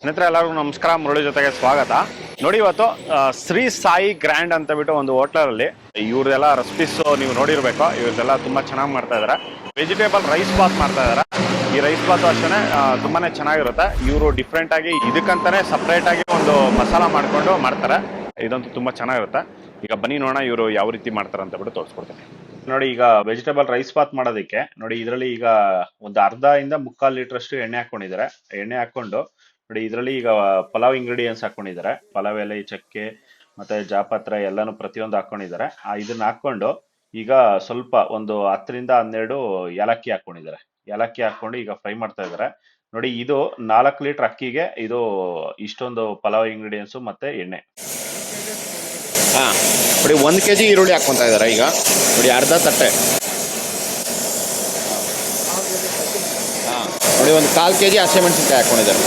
ಸ್ನೇಹಿತರೆ ಎಲ್ಲರಿಗೂ ನಮಸ್ಕಾರ. ಮುರಳಿ ಜೊತೆಗೆ ಸ್ವಾಗತ. ನೋಡಿ, ಇವತ್ತು ಶ್ರೀ ಸಾಯಿ ಗ್ರ್ಯಾಂಡ್ ಅಂತ ಬಿಟ್ಟು ಒಂದು ಹೋಟ್ಲಲ್ಲಿ ಇವ್ರದೆಲ್ಲ ರೆಸಿಪೀಸ್ ನೀವು ನೋಡಿರ್ಬೇಕು. ಇವ್ರದೆಲ್ಲ ತುಂಬಾ ಚೆನ್ನಾಗಿ ಮಾಡ್ತಾ ಇದಾರೆ. ವೆಜಿಟೇಬಲ್ ರೈಸ್ ಬಾತ್ ಮಾಡ್ತಾ ಇದಾರೆ. ಈ ರೈಸ್ ಬಾತ್ ಅಷ್ಟೇ ತುಂಬಾನೇ ಚೆನ್ನಾಗಿರುತ್ತೆ. ಇವರು ಡಿಫ್ರೆಂಟ್ ಆಗಿ ಇದಕ್ಕಂತಾನೆ ಸಪ್ರೇಟ್ ಆಗಿ ಒಂದು ಮಸಾಲ ಮಾಡ್ಕೊಂಡು ಮಾಡ್ತಾರೆ. ಇದಂತೂ ತುಂಬಾ ಚೆನ್ನಾಗಿರುತ್ತೆ. ಈಗ ಬನ್ನಿ ನೋಡೋಣ ಇವರು ಯಾವ ರೀತಿ ಮಾಡ್ತಾರೆ ಅಂತ ಬಿಟ್ಟು ತೋರಿಸ್ಕೊಡ್ತೀನಿ. ನೋಡಿ, ಈಗ ವೆಜಿಟೇಬಲ್ ರೈಸ್ ಬಾತ್ ಮಾಡೋದಕ್ಕೆ ನೋಡಿ, ಇದರಲ್ಲಿ ಈಗ ಒಂದು ಅರ್ಧ ಇಂದ 3/4 ಲೀಟರ್ ಅಷ್ಟು ಎಣ್ಣೆ ಹಾಕೊಂಡಿದ್ದಾರೆ. ಎಣ್ಣೆ ಹಾಕೊಂಡು ನೋಡಿ, ಇದರಲ್ಲಿ ಈಗ ಪಲಾವ್ ಇಂಗ್ರೀಡಿಯೆಂಟ್ಸ್ ಹಾಕೊಂಡಿದ್ದಾರೆ. ಪಲಾವ್ ಎಲೆ, ಚಕ್ಕೆ ಮತ್ತೆ ಜಾಪತ್ರ ಎಲ್ಲಾನು ಪ್ರತಿಯೊಂದು ಹಾಕೊಂಡಿದ್ದಾರೆ. ಇದನ್ನ ಹಾಕೊಂಡು ಈಗ ಸ್ವಲ್ಪ ಒಂದು 10 ರಿಂದ 12 ಏಲಕ್ಕಿ ಹಾಕೊಂಡಿದ್ದಾರೆ. ಏಲಕ್ಕಿ ಹಾಕೊಂಡು ಈಗ ಫ್ರೈ ಮಾಡ್ತಾ ಇದ್ದಾರೆ. ನೋಡಿ, ಇದು 4 ಲೀಟರ್ ಅಕ್ಕಿಗೆ ಇದು ಇಷ್ಟೊಂದು ಪಲಾವ್ ಇಂಗ್ರೀಡಿಯೆಂಟ್ಸ್ ಮತ್ತೆ ಎಣ್ಣೆ. ನೋಡಿ, 1 kg ಈರುಳ್ಳಿ ಹಾಕೊಂತ ಇದ್ದಾರೆ. ಈಗ ನೋಡಿ, ಅರ್ಧ ತಟ್ಟೆ. ನೋಡಿ, ಒಂದು 1/4 kg ಹಸಿಮೆಣಸಿನಕಾಯಿ ಹಾಕೊಂಡಿದ್ದಾರೆ.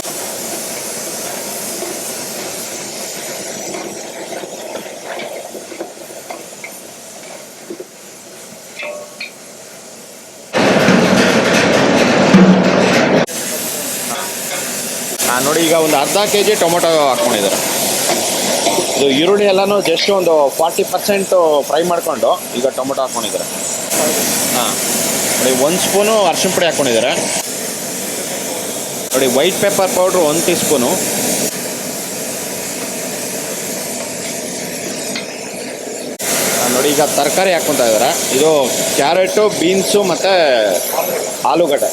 ನೋಡಿ, ಈಗ ಒಂದು ಅರ್ಧ kg ಟೊಮೊಟೊ ಹಾಕ್ಕೊಂಡಿದ್ದಾರೆ. ಇದು ಈರುಳ್ಳಿ ಎಲ್ಲಾನು ಜಸ್ಟ್ ಒಂದು 40% ಫ್ರೈ ಮಾಡ್ಕೊಂಡು ಈಗ ಟೊಮೊಟೊ ಹಾಕ್ಕೊಂಡಿದ್ದಾರೆ. ನೋಡಿ, 1 ಸ್ಪೂನು ಅರಿಶಿನ ಪುಡಿ ಹಾಕ್ಕೊಂಡಿದ್ದಾರೆ. ನೋಡಿ, white pepper powder 1 tea spoon. ನೋಡಿ, ಈಗ ತರಕಾರಿ ಹಾಕ್ಕೊತಾ ಇದ್ದಾರೆ. ಇದು ಕ್ಯಾರೆಟು, ಬೀನ್ಸು ಮತ್ತು ಆಲೂಗಡ್ಡೆ.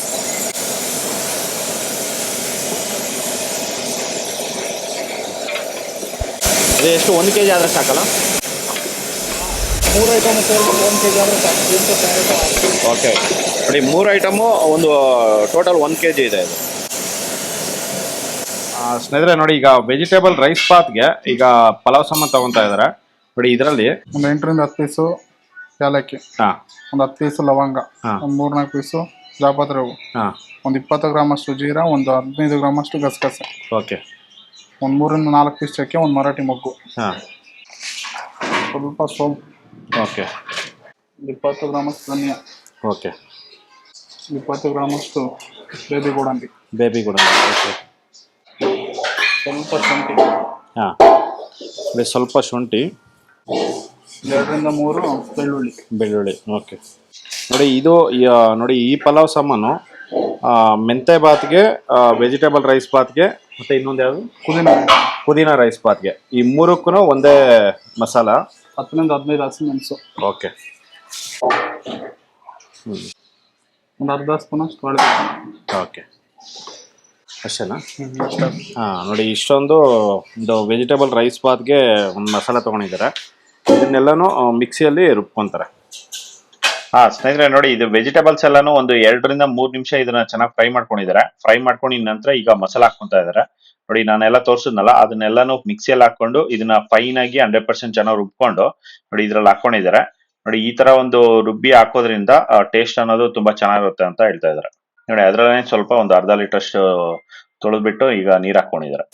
ಇದು ಎಷ್ಟು 1 kg ಆದರೆ ಸಾಕಲ್ಲ? 3 ಐಟಮ್ 1 kg ಆದರೆ ಸಾಕು. ಓಕೆ. ನೋಡಿ, 3 ಐಟಮು ಒಂದು ಟೋಟಲ್ 1 kg ಇದೆ ಇದು. ಸ್ನೇಹಿತರೆ ನೋಡಿ, ಈಗ ವೆಜಿಟೇಬಲ್ ರೈಸ್ ಬಾತ್ಗೆ ಈಗ ಪಲಾವ್ ಸಾಮಾನು ತಗೊತಾ ಇದ್ದಾರೆ. ನೋಡಿ, ಇದರಲ್ಲಿ ಒಂದು 8 ರಿಂದ 10 ಪೀಸು ಏಲಕ್ಕಿ, ಒಂದು 10 ಪೀಸು ಲವಂಗ, ಒಂದು 3-4 ಪೀಸು ಜಾಪತ್ರೆ ಹೂವು, ಒಂದು 20 ಗ್ರಾಮ್ ಅಷ್ಟು ಜೀರಾ, ಒಂದು 15 ಗ್ರಾಮ್ ಅಷ್ಟು ಗಸಗಸೆ, ಓಕೆ, ಒಂದು 3 ರಿಂದ 4 ಪೀಸ್ ಚಕ್ಕೆ, ಒಂದು ಮರಾಠಿ ಮೊಗ್ಗು, ಸ್ವಲ್ಪ ಸೋಂಪು, ಓಕೆ, 20 ಗ್ರಾಮ್ ಅಷ್ಟು ಧನಿಯಾ, ಓಕೆ, 20 ಗ್ರಾಮ್ ಅಷ್ಟು ಬೇಬಿ ಗೋಡಂಬಿ, ಓಕೆ, ಸ್ವಲ್ಪ ಶುಂಠಿ, ಸ್ವಲ್ಪ ಶುಂಠಿ, 2 ರಿಂದ 3 ಬೆಳ್ಳುಳ್ಳಿ, ಓಕೆ. ನೋಡಿ, ಇದು ನೋಡಿ, ಈ ಪಲಾವ್ ಸಾಮಾನು ಮೆಂತೆ ಬಾತ್ಗೆ, ವೆಜಿಟೇಬಲ್ ರೈಸ್ ಬಾತ್ಗೆ, ಮತ್ತೆ ಇನ್ನೊಂದು ಯಾವುದು ಪುದೀನ ರೈಸ್ ಬಾತ್ಗೆ, ಈ ಮೂರಕ್ಕೂ ಒಂದೇ ಮಸಾಲ. 10 ರಿಂದ 15 ಹಸಿಮೆಣಸು, ಓಕೆ, ಒಂದು ಅರ್ಧ ಸ್ಪೂನ್ ಅಷ್ಟು ಒಳ್ಳೆ, ಓಕೆ, ಅಷ್ಟೇನಾ? ನೋಡಿ, ಇಷ್ಟೊಂದು ಒಂದು ವೆಜಿಟೇಬಲ್ ರೈಸ್ ಬಾತ್ಗೆ ಒಂದು ಮಸಾಲ ತೊಗೊಂಡಿದ್ದಾರೆ. ಇದನ್ನೆಲ್ಲನೂ ಮಿಕ್ಸಿಯಲ್ಲಿ ರುಬ್ಕೊಂತಾರೆ. ಸ್ನೇಹಿತರೆ ನೋಡಿ, ಇದು ವೆಜಿಟೇಬಲ್ಸ್ ಎಲ್ಲಾನು ಒಂದು 2 ರಿಂದ 3 ನಿಮಿಷ ಇದನ್ನ ಚೆನ್ನಾಗಿ ಫ್ರೈ ಮಾಡ್ಕೊಂಡಿದ್ದಾರೆ. ಫ್ರೈ ಮಾಡ್ಕೊಂಡಿದ ನಂತರ ಈಗ ಮಸಾಲ ಹಾಕೊಂತ ಇದ್ದಾರೆ. ನೋಡಿ, ನಾನೆಲ್ಲ ತೋರಿಸಿದ್ನಲ್ಲ, ಅದನ್ನೆಲ್ಲಾನು ಮಿಕ್ಸಿಯಲ್ಲಿ ಹಾಕೊಂಡು ಇದನ್ನ ಫೈನ್ ಆಗಿ 100% ಚೆನ್ನಾಗಿ ರುಬ್ಕೊಂಡು ನೋಡಿ ಇದ್ರಲ್ಲಿ ಹಾಕೊಂಡಿದ್ದಾರೆ. ನೋಡಿ, ಈ ತರ ಒಂದು ರುಬ್ಬಿ ಹಾಕೋದ್ರಿಂದ ಟೇಸ್ಟ್ ಅನ್ನೋದು ತುಂಬಾ ಚೆನ್ನಾಗಿರುತ್ತೆ ಅಂತ ಹೇಳ್ತಾ ಇದ್ದಾರೆ. ನೋಡಿ, ಅದ್ರಲ್ಲೇ ಸ್ವಲ್ಪ ಒಂದು ಅರ್ಧ ಲೀಟರ್ ಅಷ್ಟು ತೊಳೆದ್ಬಿಟ್ಟು ಈಗ ನೀರು ಹಾಕೊಂಡಿದ್ದಾರೆ.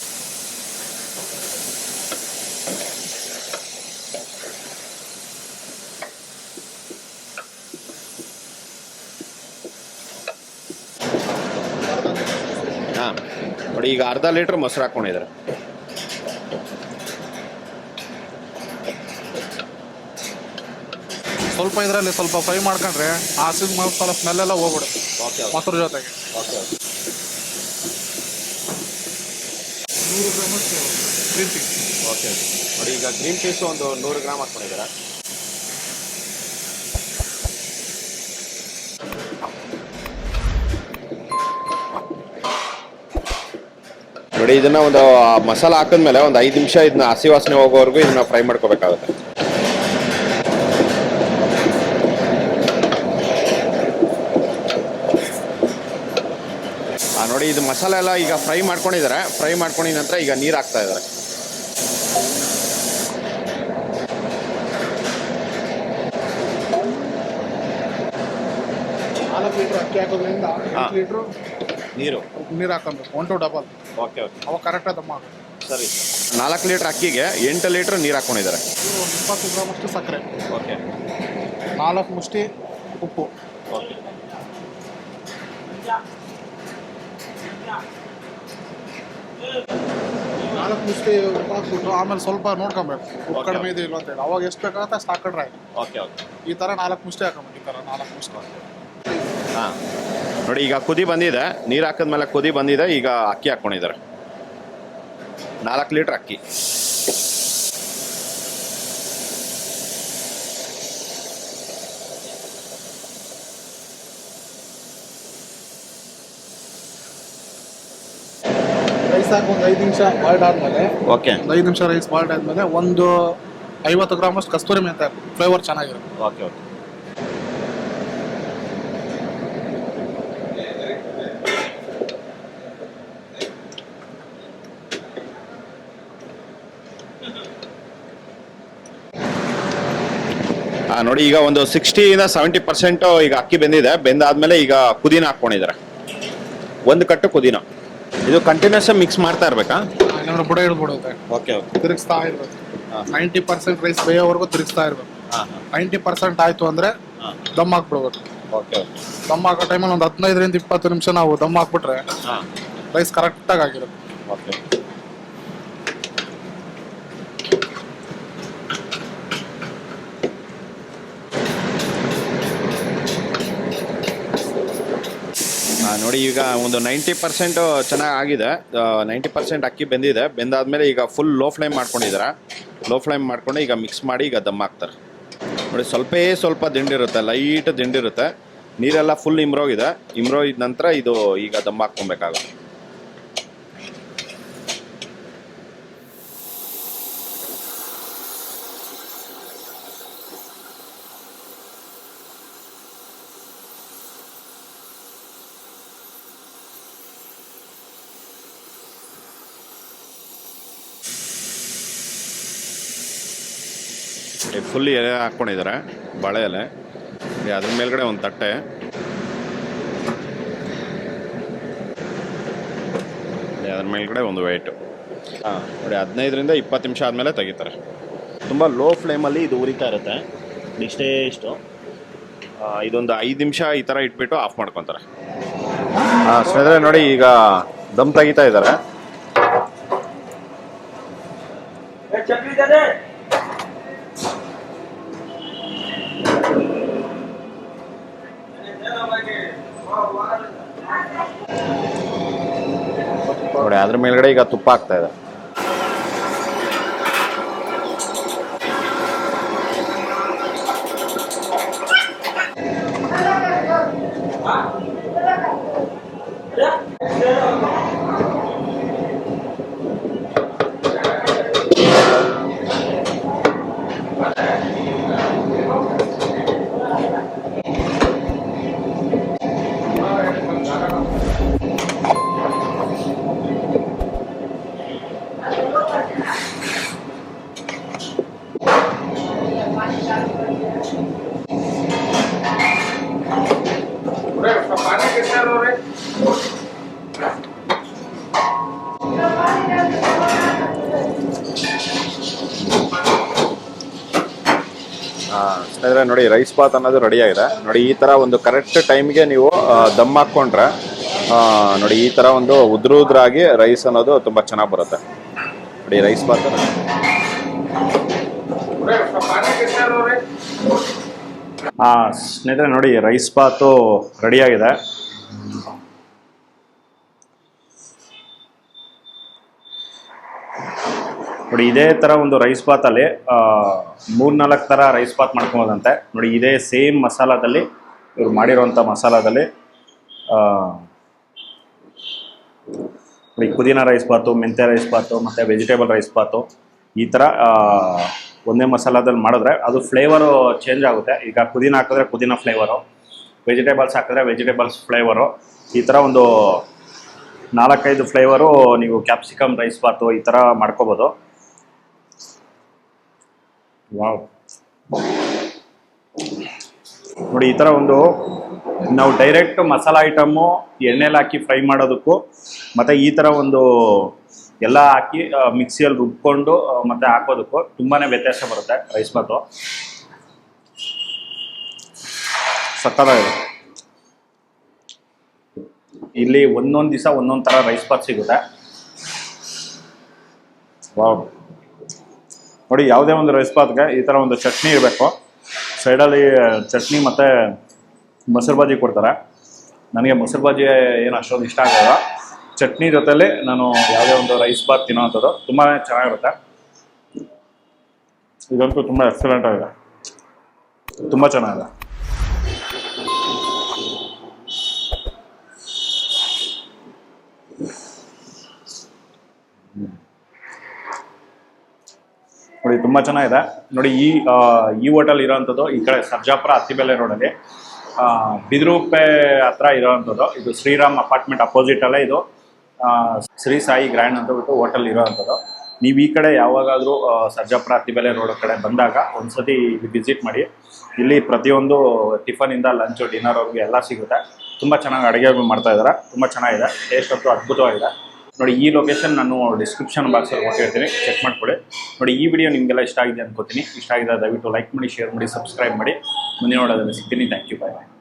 ನೋಡಿ, ಈಗ ಅರ್ಧ ಲೀಟರ್ ಮೊಸರು ಹಾಕೊಂಡಿದ್ದಾರೆ. ಸ್ವಲ್ಪ ಇದರಲ್ಲಿ ಸ್ವಲ್ಪ ಫ್ರೈ ಮಾಡ್ಕೊಂಡ್ರೆ ಹಸಿ ಮಸಾಲ ಸ್ಮೆಲ್ ಎಲ್ಲ ಹೋಗ್ಬಿಡುತ್ತೆ ಮೊಸರು ಜೊತೆಗೆ. 100 ಗ್ರಾಮ್ ಗ್ರೀನ್ ಪೀಸ್, ಓಕೆ. ನೋಡಿ, ಈಗ ಗ್ರೀನ್ ಪೀಸ್ ಒಂದು 100 ಗ್ರಾಮ್ ಹಾಕೊಂಡಿದ್ದಾರೆ. ನೋಡಿ, ಇದನ್ನ ಒಂದು ಮಸಾಲ ಹಾಕಿದ್ಮೇಲೆ ಒಂದು 5 ನಿಮಿಷ ಇದನ್ನ ಹಸಿ ವಾಸನೆ ಹೋಗೋವರೆಗೂ ಇದನ್ನ ಫ್ರೈ ಮಾಡ್ಕೋಬೇಕಾಗುತ್ತೆ. ನೋಡಿ, ಇದು ಮಸಾಲೆ ಎಲ್ಲ ಈಗ ಫ್ರೈ ಮಾಡ್ಕೊಂಡಿದ್ದಾರೆ. ಫ್ರೈ ಮಾಡ್ಕೊಂಡಿದ ನಂತರ ಈಗ ನೀರು ಹಾಕ್ತಾ ಇದ್ದಾರೆ. ಲೀಟರ್ ಅಕ್ಕಿ ಹಾಕೋದ್ರಿಂದ 8 ಲೀಟ್ರು ನೀರು ಹಾಕೊಬೇಕು, 1 to ಡಬಲ್. ಓಕೆ, ಓಕೆ, ಅವಾಗ ಕರೆಕ್ಟಾಗಿ ದಮ್ಮ ಆಗುತ್ತೆ. ಸರಿ. 4 ಲೀಟರ್ ಅಕ್ಕಿಗೆ 8 ಲೀಟರ್ ನೀರು ಹಾಕೊಂಡಿದ್ದಾರೆ. 20 ಗ್ರಾಮ್ ಅಷ್ಟು ಸಕ್ಕರೆ, ಓಕೆ, 4 ಮುಷ್ಟಿ ಉಪ್ಪು, ಓಕೆ, 4 ಮುಷ್ಟಿ ಉಪ್ಪು ಹಾಕ್ಬಿಟ್ಟು ಆಮೇಲೆ ಸ್ವಲ್ಪ ನೋಡ್ಕೊಬೇಕು ಉಪ್ಪು ಕಡಿಮೆ ಇದೆ ಇಲ್ಲ ಅಂತ ಹೇಳಿ. ಅವಾಗ ಎಷ್ಟು ಬೇಕಾಗುತ್ತೆ ಅಷ್ಟು ಹಾಕಿಡ್ರೆ ಆಯ್ತು. Okay okay. ಈ ಥರ 4 ಮುಷ್ಟಿ ಹಾಕಬೇಕು. ಈ ಥರ 4 ಮುಷ್ಟಿ. ಹಾಂ ನೋಡಿ, ಈಗ ಕುದಿ ಬಂದಿದೆ, ನೀರು ಹಾಕಿದ್ಮೇಲೆ ಕುದಿ ಬಂದಿದೆ. ಈಗ ಅಕ್ಕಿ ಹಾಕ್ಕೊಂಡಿದ್ದಾರೆ, 4 ಲೀಟ್ರ್ ಅಕ್ಕಿ. ರೈಸ್ ಹಾಕಿ ಒಂದು 5 ನಿಮಿಷ ಬಾಯ್ಲ್ಡ್ ಆದಮೇಲೆ, ಓಕೆ, ಒಂದು 5 ನಿಮಿಷ ರೈಸ್ ಬಾಯ್ಲ್ಡ್ ಆದಮೇಲೆ ಒಂದು 50 ಗ್ರಾಮ್ ಅಷ್ಟು ಕಸ್ತೂರಿ ಮೆಂತ್ಯ ಹಾಕಿ, ಫ್ಲೇವರ್ ಚೆನ್ನಾಗಿರುತ್ತೆ. Okay okay. ನೋಡಿ, ಈಗ ಒಂದು 60-70% ಈಗ ಅಕ್ಕಿ ಬೆಂದಿದೆ. ಬೆಂದಾದ್ಮೇಲೆ ಈಗ ಪುದೀನ ಹಾಕ್ಕೊಂಡಿದ್ದಾರೆ, 1 ಕಟ್ಟು ಪುದೀನ. ಇದು ಕಂಟಿನ್ಯೂಸ್ ಮಿಕ್ಸ್ ಮಾಡ್ತಾ ಇರ್ಬೇಕಾ? ಏನಾದ್ರು ಬುಡ ಹಿಡ್ಬಿಡುತ್ತೆ. Okay okay. ತಿರುಗಿಸ್ತಾ ಇರ್ಬೇಕು. 90% ರೈಸ್ ಬೇಯೋವರೆಗೂ ತಿರುಗಿಸ್ತಾ ಇರ್ಬೇಕು. 90% ಆಯ್ತು ಅಂದ್ರೆ ದಮ್ ಹಾಕ್ಬಿಡ್ಬೇಕು. ಓಕೆ. ದಮ್ ಹಾಕೋ ಟೈಮಲ್ಲಿ ಒಂದು 15-20 ನಿಮಿಷ ನಾವು ದಮ್ ಹಾಕ್ಬಿಟ್ರೆ ರೈಸ್ ಕರೆಕ್ಟಾಗಿ ಆಗಿರುತ್ತೆ. ಓಕೆ. ನೋಡಿ, ಈಗ ಒಂದು 90% ಚೆನ್ನಾಗಿ ಆಗಿದೆ. 90% ಅಕ್ಕಿ ಬೆಂದಿದೆ. ಬೆಂದಾದ್ಮೇಲೆ ಈಗ ಫುಲ್ ಲೋ ಫ್ಲೇಮ್ ಮಾಡ್ಕೊಂಡಿದ್ದಾರೆ. ಲೋ ಫ್ಲೇಮ್ ಮಾಡ್ಕೊಂಡು ಈಗ ಮಿಕ್ಸ್ ಮಾಡಿ ಈಗ ದಮ್ ಹಾಕ್ತಾರೆ. ನೋಡಿ, ಸ್ವಲ್ಪ ದಿಂಡಿರುತ್ತೆ, ಲೈಟ್ ದಿಂಡಿರುತ್ತೆ. ನೀರೆಲ್ಲ ಫುಲ್ ಇಮ್ರೋಗಿದೆ. ಇಮ್ರೋಗಿದ ನಂತರ ಇದು ಈಗ ದಮ್ ಹಾಕ್ಕೊಬೇಕಾಗುತ್ತೆ. ಫುಲ್ ಎಲೆ ಹಾಕ್ಕೊಂಡಿದ್ದಾರೆ, ಬಾಳೆ ಎಲೆ. ಅದ್ರ ಮೇಲ್ಗಡೆ ಒಂದು ತಟ್ಟೆ, ಅದ್ರ ಮೇಲ್ಗಡೆ ಒಂದು ವೆಯ್ಟು. ನೋಡಿ, 15-20 ನಿಮಿಷ ಆದಮೇಲೆ ತೆಗಿತಾರೆ. ತುಂಬ ಲೋ ಫ್ಲೇಮಲ್ಲಿ ಇದು ಉರಿತಾ ಇರುತ್ತೆ. ಇಷ್ಟು ಇದೊಂದು 5 ನಿಮಿಷ ಈ ಥರ ಇಟ್ಬಿಟ್ಟು ಆಫ್ ಮಾಡ್ಕೊತಾರೆ. ಸ್ನೇಹಿತರೆ ನೋಡಿ, ಈಗ ದಮ್ ತೆಗಿತಾ ಇದ್ದಾರೆ. ನೋಡಿ, ಅದ್ರ ಮೇಲ್ಗಡೆ ಈಗ ತುಪ್ಪ ಹಾಕ್ತಾ ಇದೆ. ಸ್ನೇಹಿತರೆ ನೋಡಿ, ರೈಸ್ ಬಾತ್ ಅನ್ನೋದು ರೆಡಿ ಆಗಿದೆ. ನೋಡಿ, ಈ ಥರ ಒಂದು ಕರೆಕ್ಟ್ ಟೈಮ್ಗೆ ನೀವು ದಮ್ ಹಾಕ್ಕೊಂಡ್ರೆ ನೋಡಿ, ಈ ಥರ ಒಂದು ಉದ್ರಾಗಿ ರೈಸ್ ಅನ್ನೋದು ತುಂಬ ಚೆನ್ನಾಗಿ ಬರುತ್ತೆ. ನೋಡಿ, ರೈಸ್ ಬಾತ್ ಸ್ನೇಹಿತರೆ ನೋಡಿ, ರೈಸ್ ಬಾತು ರೆಡಿಯಾಗಿದೆ. ನೋಡಿ, ಇದೇ ಥರ ಒಂದು ರೈಸ್ ಬಾತಲ್ಲಿ 3-4 ಥರ ರೈಸ್ ಬಾತ್ ಮಾಡ್ಕೊಬೋದಂತೆ. ನೋಡಿ, ಇದೇ ಸೇಮ್ ಮಸಾಲದಲ್ಲಿ, ಇವ್ರು ಮಾಡಿರೋಂಥ ಮಸಾಲದಲ್ಲಿ ನೋಡಿ, ಪುದೀನ ರೈಸ್ ಬಾತು, ಮೆಂತ್ಯ ರೈಸ್ ಬಾತು ಮತ್ತು ವೆಜಿಟೇಬಲ್ ರೈಸ್ ಬಾತು ಈ ಥರ ಒಂದೇ ಮಸಾಲದಲ್ಲಿ ಮಾಡಿದ್ರೆ ಅದು ಫ್ಲೇವರು ಚೇಂಜ್ ಆಗುತ್ತೆ. ಈಗ ಪುದೀನ ಹಾಕಿದ್ರೆ ಪುದೀನ ಫ್ಲೇವರು, ವೆಜಿಟೇಬಲ್ಸ್ ಹಾಕಿದ್ರೆ ವೆಜಿಟೇಬಲ್ಸ್ ಫ್ಲೇವರು, ಈ ಥರ ಒಂದು 4-5 ಫ್ಲೇವರು ನೀವು ಕ್ಯಾಪ್ಸಿಕಮ್ ರೈಸ್ ಬಾತು ಈ ಥರ ಮಾಡ್ಕೋಬೋದು. ವಾವ್! ನೋಡಿ, ಈ ಥರ ಒಂದು ನಾವು ಡೈರೆಕ್ಟ್ ಮಸಾಲ ಐಟಮ್ಮು ಎಣ್ಣೆಲಿ ಹಾಕಿ ಫ್ರೈ ಮಾಡೋದಕ್ಕೂ ಮತ್ತು ಈ ಥರ ಒಂದು ಎಲ್ಲ ಹಾಕಿ ಮಿಕ್ಸಿಯಲ್ಲಿ ರುಬ್ಕೊಂಡು ಮತ್ತು ಹಾಕೋದಕ್ಕೂ ತುಂಬಾ ವ್ಯತ್ಯಾಸ ಬರುತ್ತೆ. ರೈಸ್ ಬಾತು ಸಕ್ಕತ್ತಾಗಿದೆ. ಇಲ್ಲಿ ಒಂದೊಂದು ದಿವಸ ಒಂದೊಂದು ಥರ ರೈಸ್ ಬಾತ್ ಸಿಗುತ್ತೆ. ವಾವ್, ನೋಡಿ ಯಾವುದೇ ಒಂದು ರೈಸ್ ಬಾತ್ಗೆ ಈ ಥರ ಒಂದು ಚಟ್ನಿ ಇರಬೇಕು. ಸೈಡಲ್ಲಿ ಚಟ್ನಿ ಮತ್ತು ಮೊಸರು ಬಾಜಿ ಕೊಡ್ತಾರೆ. ನನಗೆ ಮೊಸರು ಬಾಜಿ ಏನು ಅಷ್ಟೊಂದು ಇಷ್ಟ ಆಗಲ್ಲ. ಚಟ್ನಿ ಜೊತೆಲಿ ನಾನು ಯಾವುದೇ ಒಂದು ರೈಸ್ ಬಾತ್ ತಿನ್ನೋವಂಥದ್ದು ತುಂಬಾ ಚೆನ್ನಾಗಿರುತ್ತೆ. ಇದಂತೂ ತುಂಬ ಎಕ್ಸಲೆಂಟ್ ಆಗಿದೆ, ತುಂಬ ಚೆನ್ನಾಗಿದೆ. ನೋಡಿ ತುಂಬ ಚೆನ್ನಾಗಿದೆ. ನೋಡಿ ಈ ಹೋಟೆಲ್ ಇರೋವಂಥದ್ದು ಈ ಕಡೆ ಸರ್ಜಾಪುರ ಅತ್ತಿಬೆಲೆ ರೋಡಲ್ಲಿ ಬಿದಿರುಪೆ ಹತ್ರ ಇರೋವಂಥದ್ದು. ಇದು ಶ್ರೀರಾಮ್ ಅಪಾರ್ಟ್ಮೆಂಟ್ ಅಪೋಸಿಟಲ್ಲೇ ಇದು ಶ್ರೀ ಸಾಯಿ ಗ್ರ್ಯಾಂಡ್ ಅಂತ ಬಿಟ್ಟು ಹೋಟೆಲ್ ಇರೋವಂಥದ್ದು. ನೀವು ಈ ಕಡೆ ಯಾವಾಗಾದರೂ ಸರ್ಜಾಪುರ ಅತ್ತಿಬೆಲೆ ರೋಡ್ ಕಡೆ ಬಂದಾಗ ಒಂದ್ಸತಿ ವಿಸಿಟ್ ಮಾಡಿ. ಇಲ್ಲಿ ಪ್ರತಿಯೊಂದು ಟಿಫನಿಂದ ಲಂಚು ಡಿನ್ನರ್ವರೆಗೂ ಎಲ್ಲ ಸಿಗುತ್ತೆ. ತುಂಬ ಚೆನ್ನಾಗಿ ಅಡುಗೆ ಮಾಡ್ತಾ ಇದ್ದಾರೆ, ತುಂಬ ಚೆನ್ನಾಗಿದೆ. ಟೇಸ್ಟ್ ಅಂತೂ ಅದ್ಭುತವಾಗಿದೆ. ನೋಡಿ ಈ ಲೊಕೇಶನ್ ನಾನು ಡಿಸ್ಕ್ರಿಪ್ಷನ್ ಬಾಕ್ಸಲ್ಲಿ ಕೊಟ್ಟಿರ್ತೀನಿ, ಚೆಕ್ ಮಾಡ್ಕೊಳ್ಳಿ. ನೋಡಿ ಈ ವಿಡಿಯೋ ನಿಮಗೆಲ್ಲ ಇಷ್ಟ ಆಗಿದೆ ಅನ್ಕೋತೀನಿ. ಇಷ್ಟ ಆಗಿದೆ ದಯವಿಟ್ಟು ಲೈಕ್ ಮಾಡಿ, ಶೇರ್ ಮಾಡಿ, ಸಬ್ಸ್ಕ್ರೈಬ್ ಮಾಡಿ. ಮುಂದಿನ ನೋಡೋದನ್ನು ಸಿಗ್ತೀನಿ. Thank you, bye.